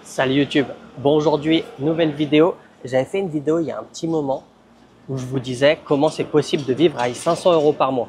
Salut YouTube. Bon, aujourd'hui, nouvelle vidéo. J'avais fait une vidéo il y a un petit moment où je vous disais comment c'est possible de vivre avec 500 € par mois.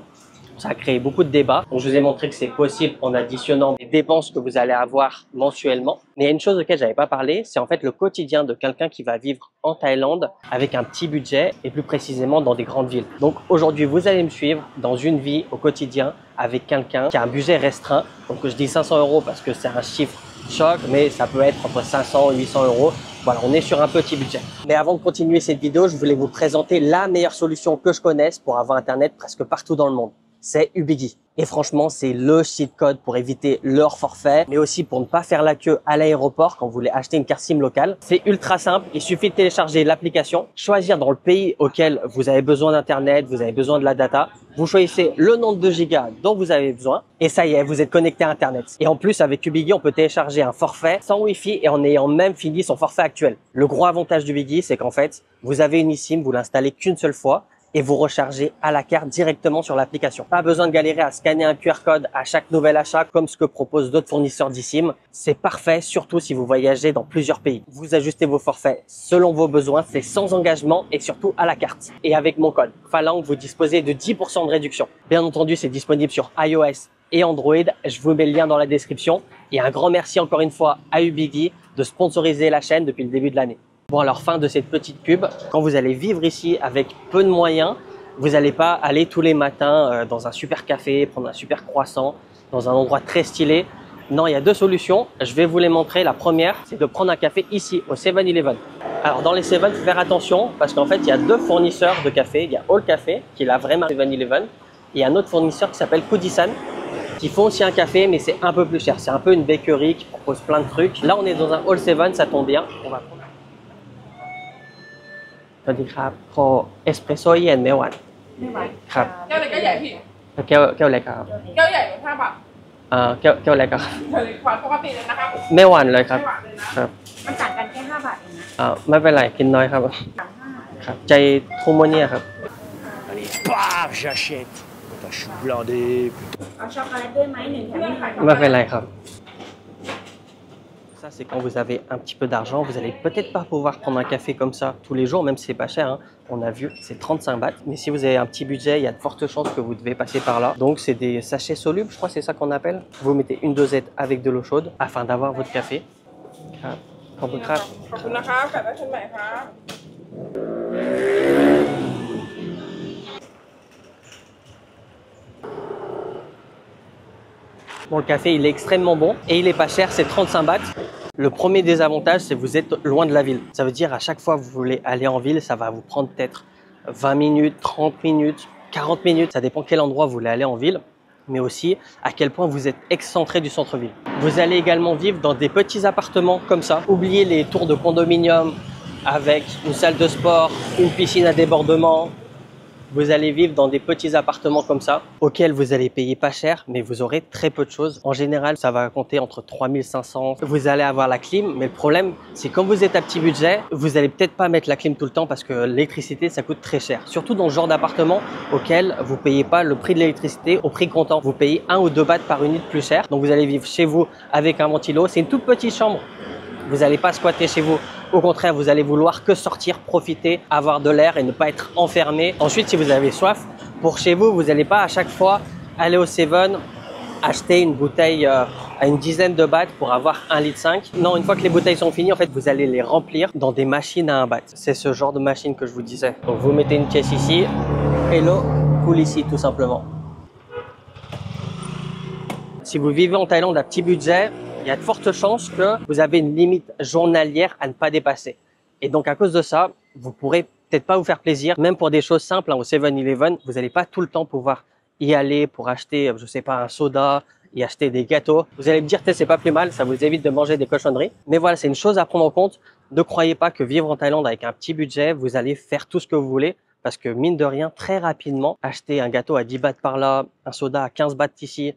Ça a créé beaucoup de débats. Donc, je vous ai montré que c'est possible en additionnant les dépenses que vous allez avoir mensuellement. Mais il y a une chose auquel j'avais pas parlé, c'est en fait le quotidien de quelqu'un qui va vivre en Thaïlande avec un petit budget et plus précisément dans des grandes villes. Donc aujourd'hui, vous allez me suivre dans une vie au quotidien avec quelqu'un qui a un budget restreint. Donc je dis 500 € parce que c'est un chiffre choc, mais ça peut être entre 500 et 800 €. Voilà, on est sur un petit budget. Mais avant de continuer cette vidéo, je voulais vous présenter la meilleure solution que je connaisse pour avoir Internet presque partout dans le monde. C'est Ubiggy. Et franchement, c'est le cheat code pour éviter leur forfait, mais aussi pour ne pas faire la queue à l'aéroport quand vous voulez acheter une carte SIM locale. C'est ultra simple. Il suffit de télécharger l'application, choisir dans le pays auquel vous avez besoin d'Internet, vous avez besoin de la data. Vous choisissez le nombre de gigas dont vous avez besoin et ça y est, vous êtes connecté à Internet. Et en plus, avec Ubiggy, on peut télécharger un forfait sans Wi-Fi et en ayant même fini son forfait actuel. Le gros avantage d'Ubiggy, c'est qu'en fait, vous avez une eSIM, vous l'installez qu'une seule fois et vous rechargez à la carte directement sur l'application. Pas besoin de galérer à scanner un QR code à chaque nouvel achat comme ce que proposent d'autres fournisseurs d'eSIM. C'est parfait, surtout si vous voyagez dans plusieurs pays. Vous ajustez vos forfaits selon vos besoins, c'est sans engagement et surtout à la carte. Et avec mon code Phalangue, vous disposez de 10% de réduction. Bien entendu, c'est disponible sur iOS et Android. Je vous mets le lien dans la description. Et un grand merci encore une fois à Ubiggy de sponsoriser la chaîne depuis le début de l'année. Bon, alors fin de cette petite pub, quand vous allez vivre ici avec peu de moyens, vous n'allez pas aller tous les matins dans un super café, prendre un super croissant, dans un endroit très stylé. Non, il y a deux solutions, je vais vous les montrer. La première, c'est de prendre un café ici, au 7-Eleven. Alors dans les 7, il faut faire attention parce qu'en fait, il y a deux fournisseurs de café. Il y a All Café, qui est la vraie marque 7-Eleven, et un autre fournisseur qui s'appelle Kudisan, qui font aussi un café, mais c'est un peu plus cher. C'est un peu une bakery qui propose plein de trucs. Là, on est dans un All 7, ça tombe bien. On va prendre. สวัสดีครับขอเอสเปรสโซ่เย็นไม่หวานไม่หวานครับแก้วเล็กก็ใหญ่พี่แก้วเล็กครับแก้วใหญ่5 บาทแก้วเล็กครับหวานปกติเลยนะครับไม่หวานเลยครับไม่หวานเลยนะครับมันต่างกันแค่5 บาทเองนะไม่เป็นไรกินน้อยครับครับใจทูโมเนียครับ Allez, paf, j'achète. Putain, je suis blindé. เอาช็อกโกแลตด้วยไหม1 แถม 1 ไม่เป็นไรครับ Ça, c'est quand vous avez un petit peu d'argent, vous allez peut-être pas pouvoir prendre un café comme ça tous les jours, même si c'est pas cher, hein. On a vu, c'est 35 bahts. Mais si vous avez un petit budget, il y a de fortes chances que vous devez passer par là. Donc, c'est des sachets solubles, je crois que c'est ça qu'on appelle. Vous mettez une dosette avec de l'eau chaude afin d'avoir votre café. Bon, le café, il est extrêmement bon et il est pas cher, c'est 35 bahts. Le premier désavantage, c'est que vous êtes loin de la ville. Ça veut dire à chaque fois que vous voulez aller en ville, ça va vous prendre peut-être 20 minutes, 30 minutes, 40 minutes. Ça dépend quel endroit vous voulez aller en ville, mais aussi à quel point vous êtes excentré du centre-ville. Vous allez également vivre dans des petits appartements comme ça. Oubliez les tours de condominium avec une salle de sport, une piscine à débordement. Vous allez vivre dans des petits appartements comme ça, auxquels vous allez payer pas cher, mais vous aurez très peu de choses. En général, ça va compter entre 3500. Vous allez avoir la clim, mais le problème, c'est quand vous êtes à petit budget, vous allez peut-être pas mettre la clim tout le temps parce que l'électricité, ça coûte très cher. Surtout dans ce genre d'appartement auquel vous payez pas le prix de l'électricité au prix comptant. Vous payez 1 ou 2 bahts par unité plus cher. Donc vous allez vivre chez vous avec un ventilo. C'est une toute petite chambre. Vous n'allez pas squatter chez vous. Au contraire, vous allez vouloir que sortir, profiter, avoir de l'air et ne pas être enfermé. Ensuite, si vous avez soif, pour chez vous, vous n'allez pas à chaque fois aller au 7, acheter une bouteille à une dizaine de bahts pour avoir 1,5 litre. Non, une fois que les bouteilles sont finies, en fait, vous allez les remplir dans des machines à 1 baht. C'est ce genre de machine que je vous disais. Donc, vous mettez une caisse ici et l'eau coule ici, tout simplement. Si vous vivez en Thaïlande à petit budget, il y a de fortes chances que vous avez une limite journalière à ne pas dépasser. Et donc, à cause de ça, vous pourrez peut-être pas vous faire plaisir. Même pour des choses simples, hein, au 7-Eleven, vous n'allez pas tout le temps pouvoir y aller pour acheter, je sais pas, un soda et acheter des gâteaux. Vous allez me dire, c'est pas plus mal, ça vous évite de manger des cochonneries. Mais voilà, c'est une chose à prendre en compte. Ne croyez pas que vivre en Thaïlande avec un petit budget, vous allez faire tout ce que vous voulez. Parce que mine de rien, très rapidement, acheter un gâteau à 10 bahts par là, un soda à 15 bahts ici,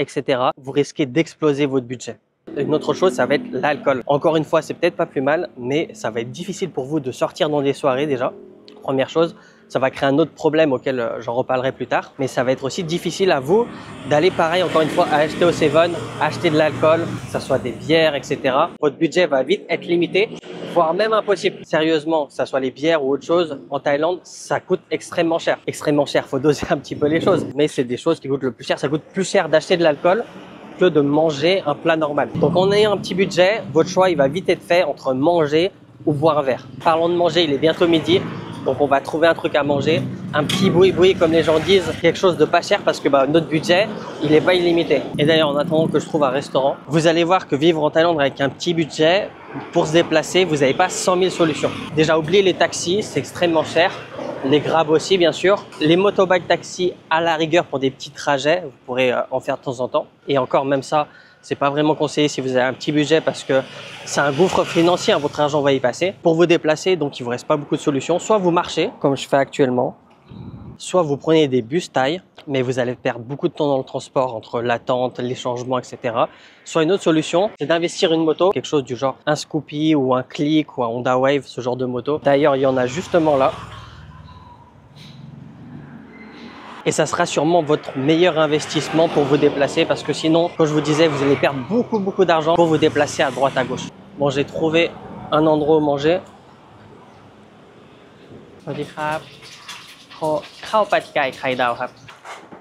etc. Vous risquez d'exploser votre budget. Une autre chose, ça va être l'alcool. Encore une fois, c'est peut-être pas plus mal, mais ça va être difficile pour vous de sortir dans des soirées déjà. Première chose. Ça va créer un autre problème auquel j'en reparlerai plus tard. Mais ça va être aussi difficile à vous d'aller pareil, encore une fois, à acheter au Seven, acheter de l'alcool, que ce soit des bières, etc. Votre budget va vite être limité, voire même impossible. Sérieusement, que ce soit les bières ou autre chose, en Thaïlande, ça coûte extrêmement cher. Extrêmement cher, faut doser un petit peu les choses. Mais c'est des choses qui coûtent le plus cher. Ça coûte plus cher d'acheter de l'alcool que de manger un plat normal. Donc en ayant un petit budget, votre choix il va vite être fait entre manger ou boire un verre. Parlons de manger, il est bientôt midi. Donc on va trouver un truc à manger, un petit boui-boui comme les gens disent, quelque chose de pas cher parce que notre budget, il n'est pas illimité. Et d'ailleurs en attendant que je trouve un restaurant, vous allez voir que vivre en Thaïlande avec un petit budget, pour se déplacer, vous n'avez pas 100 000 solutions. Déjà oubliez les taxis, c'est extrêmement cher. Les grabs aussi bien sûr. Les motorbike taxis à la rigueur pour des petits trajets, vous pourrez en faire de temps en temps. Et encore même ça, c'est pas vraiment conseillé si vous avez un petit budget parce que c'est un gouffre financier, votre argent va y passer. Pour vous déplacer, donc il vous reste pas beaucoup de solutions. Soit vous marchez, comme je fais actuellement, soit vous prenez des bus Thaï, mais vous allez perdre beaucoup de temps dans le transport entre l'attente, les changements, etc. Soit une autre solution, c'est d'investir une moto, quelque chose du genre un Scoopy ou un Click ou un Honda Wave, ce genre de moto. D'ailleurs, il y en a justement là. Et ça sera sûrement votre meilleur investissement pour vous déplacer parce que sinon, comme je vous disais, vous allez perdre beaucoup d'argent pour vous déplacer à droite à gauche. Bon, j'ai trouvé un endroit où manger.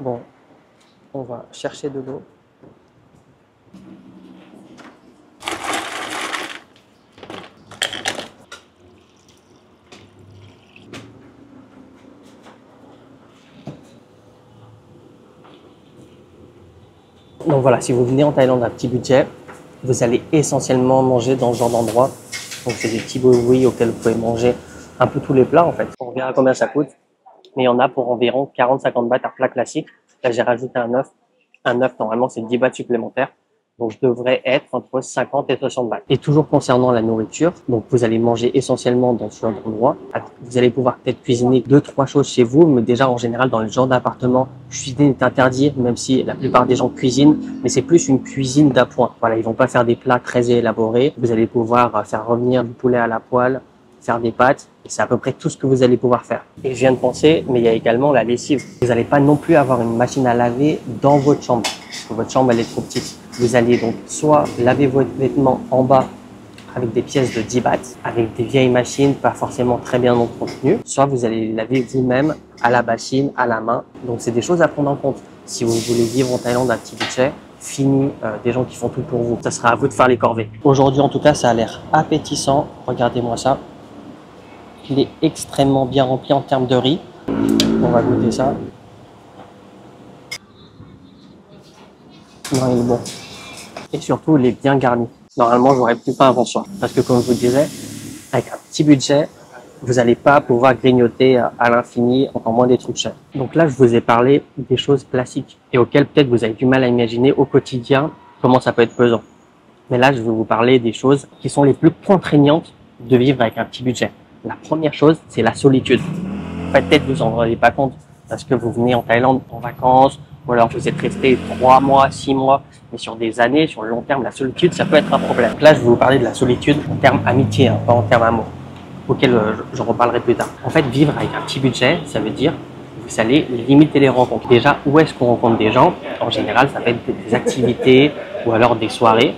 Bon, on va chercher de l'eau. Donc voilà, si vous venez en Thaïlande à un petit budget, vous allez essentiellement manger dans ce genre d'endroit. Donc c'est des petits boui auxquels vous pouvez manger un peu tous les plats en fait. On verra combien ça coûte, mais il y en a pour environ 40-50 bahts un plat classique. Là j'ai rajouté un œuf. Un œuf normalement c'est 10 bahts supplémentaires. Donc je devrais être entre 50 et 60 bahts. Et toujours concernant la nourriture, donc vous allez manger essentiellement dans ce genre d'endroit. Alors vous allez pouvoir peut-être cuisiner 2-3 choses chez vous, mais déjà en général dans le genre d'appartement, cuisiner est interdit, même si la plupart des gens cuisinent, mais c'est plus une cuisine d'appoint. Voilà, ils vont pas faire des plats très élaborés. Vous allez pouvoir faire revenir du poulet à la poêle, faire des pâtes, et c'est à peu près tout ce que vous allez pouvoir faire. Et je viens de penser, mais il y a également la lessive. Vous n'allez pas non plus avoir une machine à laver dans votre chambre, parce que votre chambre elle est trop petite. Vous allez donc soit laver vos vêtements en bas avec des pièces de 10 bahts, avec des vieilles machines pas forcément très bien entretenues, soit vous allez les laver vous-même à la bassine, à la main. Donc c'est des choses à prendre en compte. Si vous voulez vivre en Thaïlande à un petit budget, fini des gens qui font tout pour vous. Ça sera à vous de faire les corvées. Aujourd'hui en tout cas ça a l'air appétissant. Regardez-moi ça. Il est extrêmement bien rempli en termes de riz. On va goûter ça. Non, il est bon. Et surtout, il est bien garni. Normalement, j'aurais plus faim avant soir. Parce que comme je vous disais, avec un petit budget, vous n'allez pas pouvoir grignoter à l'infini, encore moins des trucs chers. Donc là, je vous ai parlé des choses classiques et auxquelles peut-être vous avez du mal à imaginer au quotidien comment ça peut être pesant. Mais là, je vais vous parler des choses qui sont les plus contraignantes de vivre avec un petit budget. La première chose, c'est la solitude. En fait, peut-être vous vous en rendez pas compte parce que vous venez en Thaïlande en vacances, ou alors vous êtes resté 3 mois, 6 mois, mais sur des années, sur le long terme, la solitude, ça peut être un problème. Donc là, je vais vous parler de la solitude en termes amitié, pas en termes amour, auquel je reparlerai plus tard. En fait, vivre avec un petit budget, ça veut dire que vous allez limiter les rencontres. Déjà, où est-ce qu'on rencontre des gens? En général, ça peut être des activités ou alors des soirées.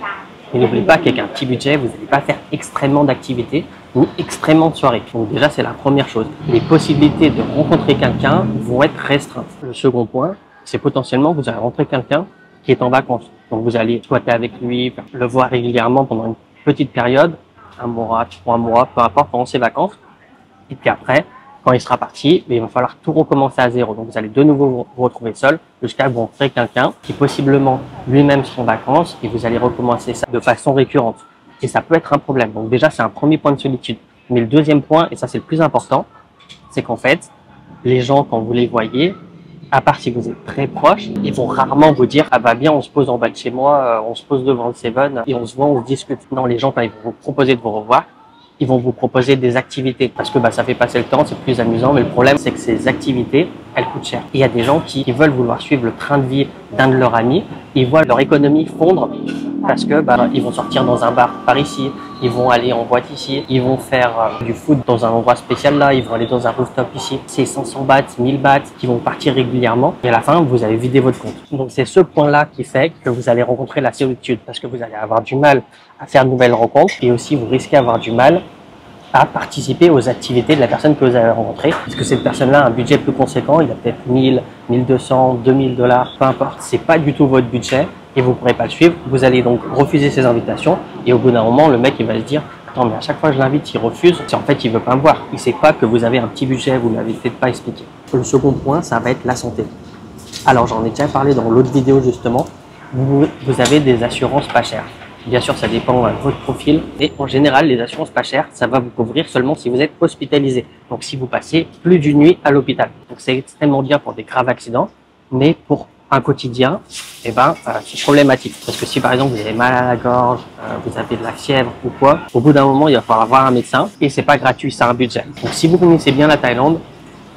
Mais n'oubliez pas qu'avec un petit budget, vous n'allez pas faire extrêmement d'activités ou extrêmement de soirées. Donc déjà, c'est la première chose. Les possibilités de rencontrer quelqu'un vont être restreintes. Le second point, c'est potentiellement que vous allez rencontrer quelqu'un qui est en vacances. Donc vous allez squatter avec lui, le voir régulièrement pendant une petite période, 1 mois, 3 mois, peu importe, pendant ses vacances. Et puis après, quand il sera parti, il va falloir tout recommencer à zéro. Donc vous allez de nouveau vous retrouver seul jusqu'à vous rencontrer quelqu'un qui possiblement lui-même sera en vacances et vous allez recommencer ça de façon récurrente. Et ça peut être un problème. Donc déjà, c'est un premier point de solitude. Mais le deuxième point, et ça c'est le plus important, c'est qu'en fait, les gens, quand vous les voyez, à part si vous êtes très proches, ils vont rarement vous dire « Ah bah bien, on se pose en bas de chez moi, on se pose devant le Seven et on se voit, on se discute. » Non, les gens, quand ils vont vous proposer de vous revoir, ils vont vous proposer des activités parce que ça fait passer le temps, c'est plus amusant. Mais le problème, c'est que ces activités, elles coûtent cher. Et il y a des gens qui veulent vouloir suivre le train de vie d'un de leurs amis. Ils voient leur économie fondre parce que ils vont sortir dans un bar par ici, ils vont aller en boîte ici, ils vont faire du foot dans un endroit spécial là, ils vont aller dans un rooftop ici. C'est 500 bahts, 1000 bahts qui vont partir régulièrement et à la fin vous allez vider votre compte. Donc c'est ce point là qui fait que vous allez rencontrer la solitude, parce que vous allez avoir du mal à faire de nouvelles rencontres et aussi vous risquez d'avoir du mal à participer aux activités de la personne que vous avez rencontrée, parce que cette personne-là a un budget plus conséquent, il a peut-être 1000, 1200, 2000 $, peu importe, c'est pas du tout votre budget et vous pourrez pas le suivre. Vous allez donc refuser ses invitations et au bout d'un moment, le mec il va se dire attends, mais à chaque fois que je l'invite, il refuse, c'est en fait il veut pas me voir, il sait pas que vous avez un petit budget, vous l'avez peut-être pas expliqué. Le second point, ça va être la santé. Alors j'en ai déjà parlé dans l'autre vidéo justement, vous avez des assurances pas chères. Bien sûr, ça dépend de votre profil. Et en général, les assurances pas chères, ça va vous couvrir seulement si vous êtes hospitalisé. Donc, si vous passez plus d'une nuit à l'hôpital. Donc, c'est extrêmement bien pour des graves accidents. Mais pour un quotidien, c'est problématique. Parce que si, par exemple, vous avez mal à la gorge, vous avez de la fièvre ou quoi, au bout d'un moment, il va falloir voir un médecin. Et c'est pas gratuit, c'est un budget. Donc, si vous connaissez bien la Thaïlande,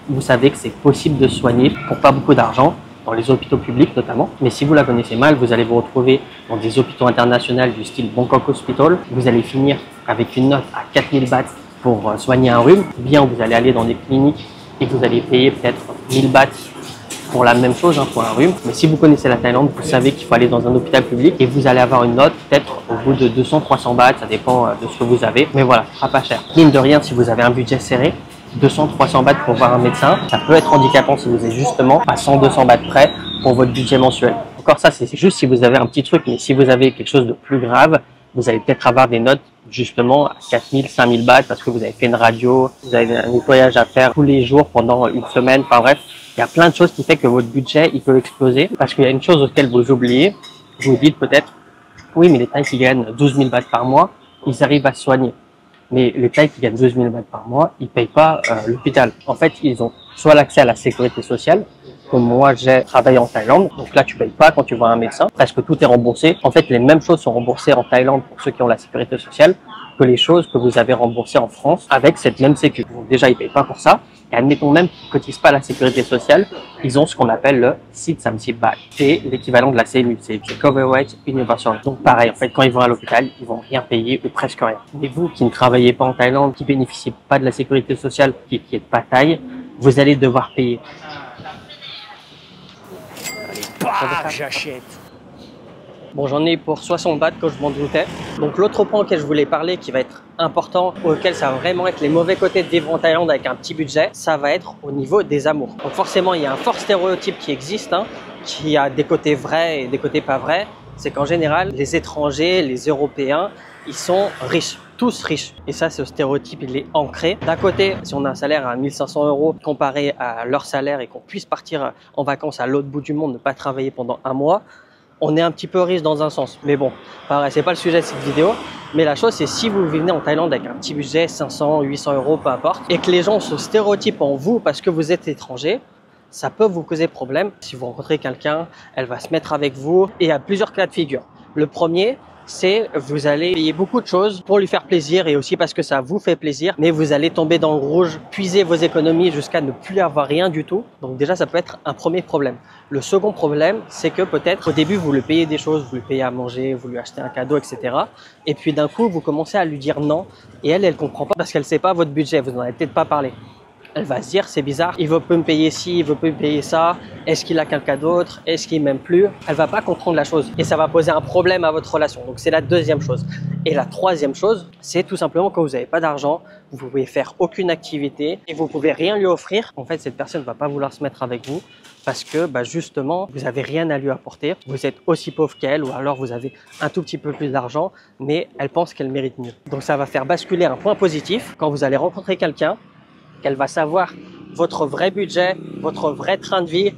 vous savez que c'est possible de se soigner pour pas beaucoup d'argent, dans les hôpitaux publics notamment. Mais si vous la connaissez mal, vous allez vous retrouver dans des hôpitaux internationaux du style Bangkok Hospital. Vous allez finir avec une note à 4000 bahts pour soigner un rhume. Ou bien vous allez aller dans des cliniques et vous allez payer peut-être 1000 bahts pour la même chose, pour un rhume. Mais si vous connaissez la Thaïlande, vous savez qu'il faut aller dans un hôpital public et vous allez avoir une note peut-être au bout de 200-300 bahts, ça dépend de ce que vous avez. Mais voilà, ce sera pas cher. Mine de rien, si vous avez un budget serré, 200-300 bahts pour voir un médecin, ça peut être handicapant si vous êtes justement à 100-200 bahts près pour votre budget mensuel. Encore ça, c'est juste si vous avez un petit truc, mais si vous avez quelque chose de plus grave, vous allez peut-être avoir des notes justement à 4000, 5000 bahts parce que vous avez fait une radio, vous avez un nettoyage à faire tous les jours pendant une semaine, enfin bref, il y a plein de choses qui fait que votre budget, il peut exploser parce qu'il y a une chose auquel vous oubliez, vous dites peut-être, oui, mais les Thaïs qui gagnent 12 000 bahts par mois, ils arrivent à se soigner. Mais les Thaïs qui gagnent 12 000 bahts par mois, ils payent pas l'hôpital. En fait, ils ont soit l'accès à la sécurité sociale, comme moi j'ai travaillé en Thaïlande, donc là tu payes pas quand tu vois un médecin, presque tout est remboursé. En fait, les mêmes choses sont remboursées en Thaïlande pour ceux qui ont la sécurité sociale que les choses que vous avez remboursées en France avec cette même sécu. Donc déjà, ils payent pas pour ça. Et admettons même qu'ils cotisent pas à la sécurité sociale, ils ont ce qu'on appelle le Sit Samsip Back. C'est l'équivalent de la CMU, c'est Coverage Universal. Donc pareil, en fait, quand ils vont à l'hôpital, ils vont rien payer ou presque rien. Mais vous qui ne travaillez pas en Thaïlande, qui bénéficiez pas de la sécurité sociale, qui est pas Thaï, vous allez devoir payer. Paf, j'achète. Bon, j'en ai pour 60 bahts que je m'en doutais. Donc l'autre point auquel je voulais parler qui va être important, auquel ça va vraiment être les mauvais côtés de vivre en Thaïlande avec un petit budget, ça va être au niveau des amours. Donc forcément, il y a un fort stéréotype qui existe, qui a des côtés vrais et des côtés pas vrais. C'est qu'en général, les étrangers, les Européens, ils sont riches, tous riches. Et ça, ce stéréotype, il est ancré. D'un côté, si on a un salaire à 1500 € comparé à leur salaire et qu'on puisse partir en vacances à l'autre bout du monde, ne pas travailler pendant un mois, on est un petit peu riche dans un sens. Mais bon, pareil, c'est pas le sujet de cette vidéo. Mais la chose, c'est si vous venez en Thaïlande avec un petit budget, 500, 800 €, peu importe, et que les gens se stéréotypent en vous parce que vous êtes étranger, ça peut vous causer problème. Si vous rencontrez quelqu'un, elle va se mettre avec vous. Et il y a plusieurs cas de figure. Le premier, c'est vous allez payer beaucoup de choses pour lui faire plaisir et aussi parce que ça vous fait plaisir, mais vous allez tomber dans le rouge, puiser vos économies jusqu'à ne plus avoir rien du tout. Donc déjà, ça peut être un premier problème. Le second problème, c'est que peut-être au début, vous lui payez des choses, vous lui payez à manger, vous lui achetez un cadeau, etc. Et puis d'un coup, vous commencez à lui dire non et elle comprend pas parce qu'elle sait pas votre budget, vous n'en avez peut-être pas parlé. Elle va se dire, c'est bizarre, il veut pas me payer ci, il veut pas me payer ça, est-ce qu'il a quelqu'un d'autre, est-ce qu'il m'aime plus? Elle va pas comprendre la chose et ça va poser un problème à votre relation. Donc c'est la deuxième chose. Et la troisième chose, c'est tout simplement quand vous n'avez pas d'argent, vous pouvez faire aucune activité et vous pouvez rien lui offrir. En fait, cette personne va pas vouloir se mettre avec vous parce que justement, vous avez rien à lui apporter. Vous êtes aussi pauvre qu'elle ou alors vous avez un tout petit peu plus d'argent, mais elle pense qu'elle mérite mieux. Donc ça va faire basculer un point positif quand vous allez rencontrer quelqu'un, qu'elle va savoir votre vrai budget, votre vrai train de vie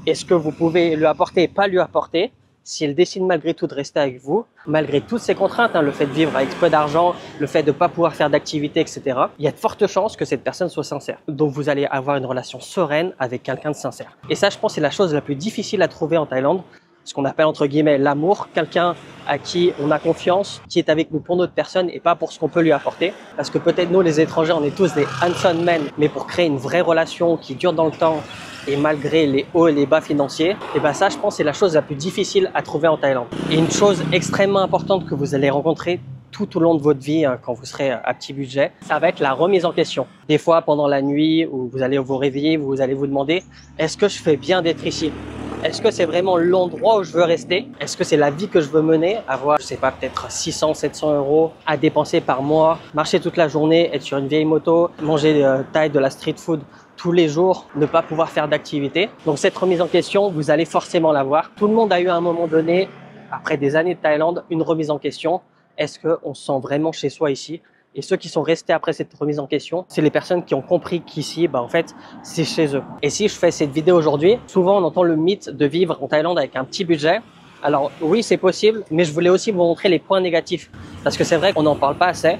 et ce que vous pouvez lui apporter et pas lui apporter. Si elle décide malgré tout de rester avec vous, malgré toutes ces contraintes, le fait de vivre avec peu d'argent, le fait de ne pas pouvoir faire d'activité, etc., il y a de fortes chances que cette personne soit sincère. Donc vous allez avoir une relation sereine avec quelqu'un de sincère. Et ça, je pense, c'est la chose la plus difficile à trouver en Thaïlande ce qu'on appelle entre guillemets l'amour, quelqu'un à qui on a confiance, qui est avec nous pour notre personne et pas pour ce qu'on peut lui apporter. Parce que peut-être nous, les étrangers, on est tous des handsome men, mais pour créer une vraie relation qui dure dans le temps et malgré les hauts et les bas financiers, et ben ça, je pense, c'est la chose la plus difficile à trouver en Thaïlande. Et une chose extrêmement importante que vous allez rencontrer tout au long de votre vie, quand vous serez à petit budget, ça va être la remise en question. Des fois, pendant la nuit, où vous allez vous réveiller, vous allez vous demander, est-ce que je fais bien d'être ici? Est-ce que c'est vraiment l'endroit où je veux rester? Est-ce que c'est la vie que je veux mener? Avoir, je sais pas, peut-être 600, 700 euros à dépenser par mois, marcher toute la journée, être sur une vieille moto, manger de la street food tous les jours, ne pas pouvoir faire d'activité. Donc cette remise en question, vous allez forcément l'avoir. Tout le monde a eu à un moment donné, après des années de Thaïlande, une remise en question. Est-ce qu'on se sent vraiment chez soi ici? Et ceux qui sont restés après cette remise en question, c'est les personnes qui ont compris qu'ici, en fait, c'est chez eux. Et si je fais cette vidéo aujourd'hui, souvent on entend le mythe de vivre en Thaïlande avec un petit budget. Alors oui, c'est possible, mais je voulais aussi vous montrer les points négatifs. Parce que c'est vrai qu'on n'en parle pas assez.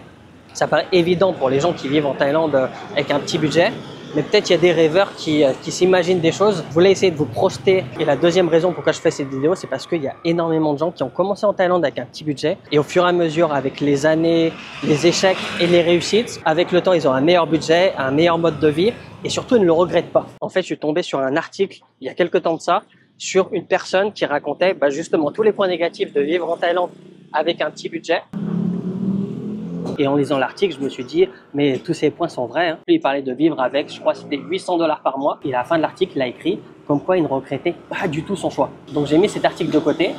Ça paraît évident pour les gens qui vivent en Thaïlande avec un petit budget. Mais peut-être il y a des rêveurs qui s'imaginent des choses. Je voulais essayer de vous projeter. Et la deuxième raison pourquoi je fais cette vidéo, c'est parce qu'il y a énormément de gens qui ont commencé en Thaïlande avec un petit budget. Et au fur et à mesure, avec les années, les échecs et les réussites, avec le temps, ils ont un meilleur budget, un meilleur mode de vie. Et surtout, ils ne le regrettent pas. En fait, je suis tombé sur un article, il y a quelques temps de ça, sur une personne qui racontait justement tous les points négatifs de vivre en Thaïlande avec un petit budget. Et en lisant l'article, je me suis dit, mais tous ces points sont vrais. Il parlait de vivre avec, je crois que c'était 800 $ par mois. Et à la fin de l'article, il a écrit comme quoi il ne regrettait pas du tout son choix. Donc j'ai mis cet article de côté.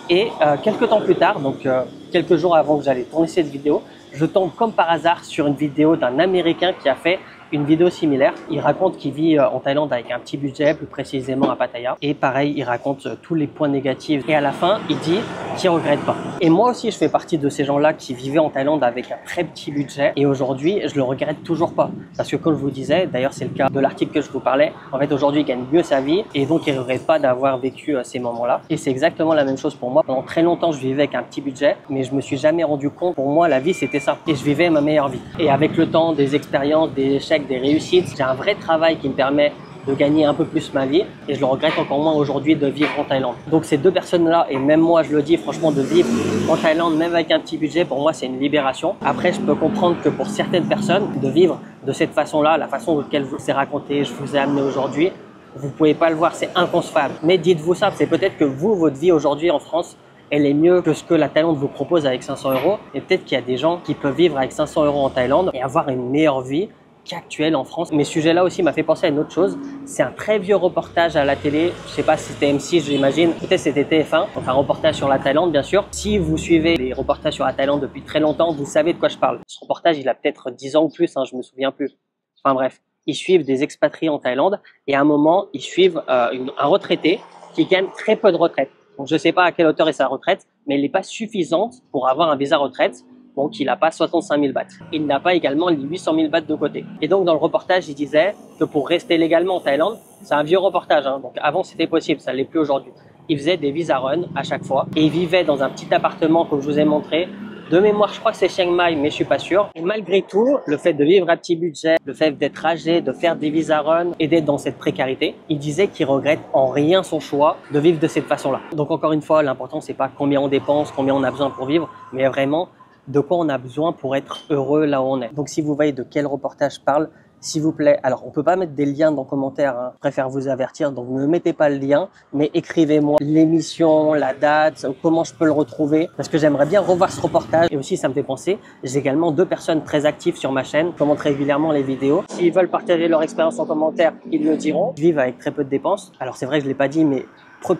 Et quelques temps plus tard, donc quelques jours avant que j'allais tourner cette vidéo, je tombe comme par hasard sur une vidéo d'un Américain qui a fait une vidéo similaire. Il raconte qu'il vit en Thaïlande avec un petit budget, plus précisément à Pattaya. Et pareil, il raconte tous les points négatifs. Et à la fin, il dit qu'il ne regrette pas. Et moi aussi, je fais partie de ces gens-là qui vivaient en Thaïlande avec un très petit budget. Et aujourd'hui, je le regrette toujours pas. Parce que comme je vous disais, d'ailleurs, c'est le cas de l'article que je vous parlais. En fait, aujourd'hui, il gagne mieux sa vie. Et donc, il ne regrette pas d'avoir vécu ces moments-là. Et c'est exactement la même chose pour moi. Pendant très longtemps, je vivais avec un petit budget. Mais je me suis jamais rendu compte. Pour moi, la vie, c'était ça. Et je vivais ma meilleure vie. Et avec le temps, des expériences, des échecs, des réussites, j'ai un vrai travail qui me permet de gagner un peu plus ma vie et je le regrette encore moins aujourd'hui de vivre en Thaïlande. Donc ces deux personnes-là, et même moi je le dis franchement, de vivre en Thaïlande même avec un petit budget, pour moi c'est une libération. Après je peux comprendre que pour certaines personnes, de vivre de cette façon-là, la façon dont je vous ai raconté, je vous ai amené aujourd'hui, vous pouvez pas le voir, c'est inconcevable. Mais dites-vous ça, c'est peut-être que vous, votre vie aujourd'hui en France, elle est mieux que ce que la Thaïlande vous propose avec 500 €. Et peut-être qu'il y a des gens qui peuvent vivre avec 500 € en Thaïlande et avoir une meilleure vie qu'actuelle en France. Mais ce sujet-là aussi m'a fait penser à une autre chose. C'est un très vieux reportage à la télé. Je sais pas si c'était M6, j'imagine. Peut-être c'était TF1. Donc un reportage sur la Thaïlande, bien sûr. Si vous suivez les reportages sur la Thaïlande depuis très longtemps, vous savez de quoi je parle. Ce reportage, il a peut-être 10 ans ou plus, je me souviens plus. Enfin bref, ils suivent des expatriés en Thaïlande et à un moment, ils suivent un retraité qui gagne très peu de retraite. Donc je sais pas à quelle hauteur est sa retraite, mais elle n'est pas suffisante pour avoir un visa retraite. Donc, il n'a pas 65 000 bahts. Il n'a pas également les 800 000 bahts de côté. Et donc, dans le reportage, il disait que pour rester légalement en Thaïlande, c'est un vieux reportage. Donc, avant, c'était possible. Ça ne l'est plus aujourd'hui. Il faisait des visa run à chaque fois. Et il vivait dans un petit appartement, comme je vous ai montré. De mémoire, je crois que c'est Chiang Mai, mais je suis pas sûr. Et malgré tout, le fait de vivre à petit budget, le fait d'être âgé, de faire des visa run et d'être dans cette précarité, il disait qu'il regrette en rien son choix de vivre de cette façon-là. Donc, encore une fois, l'important, c'est pas combien on dépense, combien on a besoin pour vivre, mais vraiment de quoi on a besoin pour être heureux là où on est. Donc si vous voyez de quel reportage je parle, s'il vous plaît, alors on peut pas mettre des liens dans les commentaires, je préfère vous avertir, donc ne mettez pas le lien, mais écrivez-moi l'émission, la date, comment je peux le retrouver, parce que j'aimerais bien revoir ce reportage. Et aussi ça me fait penser, j'ai également 2 personnes très actives sur ma chaîne, qui commentent régulièrement les vidéos. S'ils veulent partager leur expérience en commentaire, ils le diront. Ils vivent avec très peu de dépenses. Alors c'est vrai que je l'ai pas dit, mais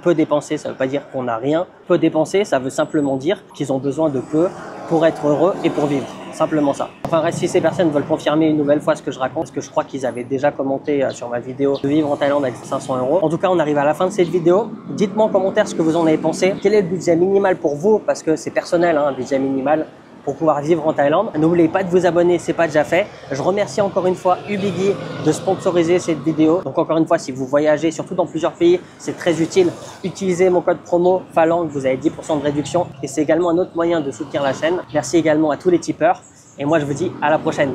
peu dépenser, ça veut pas dire qu'on n'a rien. Peu dépenser, ça veut simplement dire qu'ils ont besoin de peu pour être heureux et pour vivre. Simplement ça. Enfin bref, si ces personnes veulent confirmer une nouvelle fois ce que je raconte, parce que je crois qu'ils avaient déjà commenté sur ma vidéo de vivre en Thaïlande avec 500 €. En tout cas, on arrive à la fin de cette vidéo. Dites-moi en commentaire ce que vous en avez pensé. Quel est le budget minimal pour vous? Parce que c'est personnel, un budget minimal pour pouvoir vivre en Thaïlande. N'oubliez pas de vous abonner, c'est pas déjà fait. Je remercie encore une fois Ubigui de sponsoriser cette vidéo. Donc encore une fois, si vous voyagez, surtout dans plusieurs pays, c'est très utile. Utilisez mon code promo Phalangue, vous avez 10% de réduction. Et c'est également un autre moyen de soutenir la chaîne. Merci également à tous les tipeurs. Et moi, je vous dis à la prochaine.